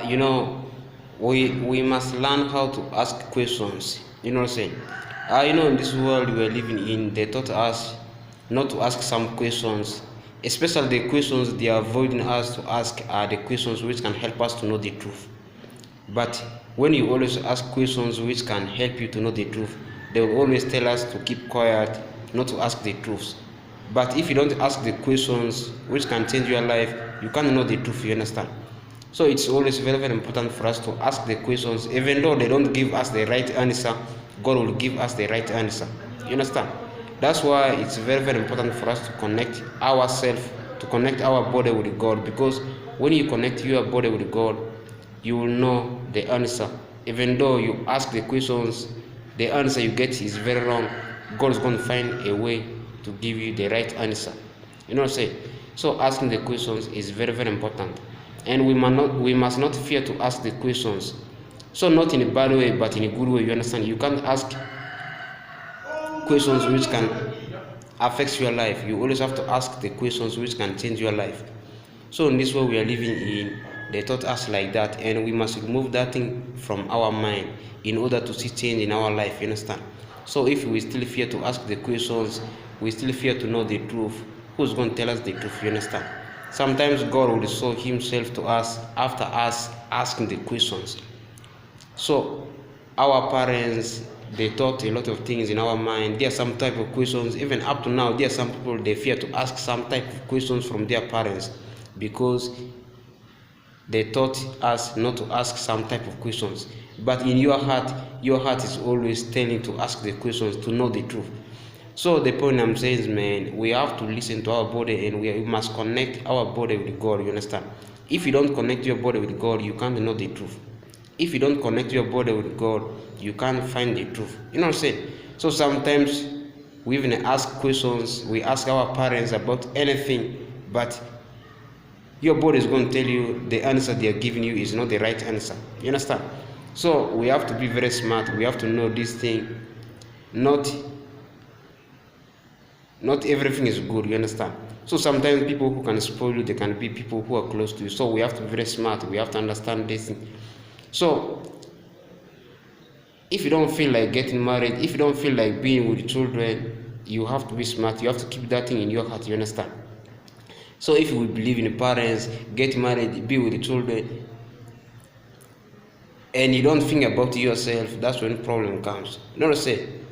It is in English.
You know, we must learn how to ask questions. You know what I'm saying? In this world we are living in, they taught us not to ask some questions, especially the questions they are avoiding us to ask are the questions which can help us to know the truth. But when you always ask questions which can help you to know the truth, they will always tell us to keep quiet, not to ask the truths. But if you don't ask the questions which can change your life, you can't know the truth, you understand? So it's always very, very important for us to ask the questions. Even though they don't give us the right answer, God will give us the right answer. You understand? That's why it's very, very important for us to connect ourselves, to connect our body with God. Because when you connect your body with God, you will know the answer. Even though you ask the questions, the answer you get is very wrong. God is going to find a way to give you the right answer. You know what I'm saying? So asking the questions is very, very important. And we must not fear to ask the questions. So not in a bad way, but in a good way. You understand? You can't ask questions which can affect your life. You always have to ask the questions which can change your life. So in this world we are living in, they taught us like that, and we must remove that thing from our mind in order to see change in our life. You understand? So if we still fear to ask the questions, we still fear to know the truth, who's going to tell us the truth? You understand? Sometimes God will show himself to us after us asking the questions. So our parents, they taught a lot of things in our mind. There are some type of questions, even up to now, there are some people they fear to ask some type of questions from their parents because they taught us not to ask some type of questions. But in your heart is always telling to ask the questions to know the truth. So the point I'm saying is, man, we have to listen to our body, and we must connect our body with God. You understand? If you don't connect your body with God, you can't know the truth. If you don't connect your body with God, you can't find the truth. You know what I'm saying? So sometimes we even ask questions. We ask our parents about anything, but your body is going to tell you the answer they are giving you is not the right answer. You understand? So we have to be very smart. We have to know this thing. Not everything is good. You understand? So sometimes people who can spoil you, they can be people who are close to you. So we have to be very smart. We have to understand this thing. So if you don't feel like getting married, if you don't feel like being with children, you have to be smart. You have to keep that thing in your heart. You understand? So if we believe in parents, get married, be with the children, and you don't think about yourself, that's when problem comes. You know what I'm saying?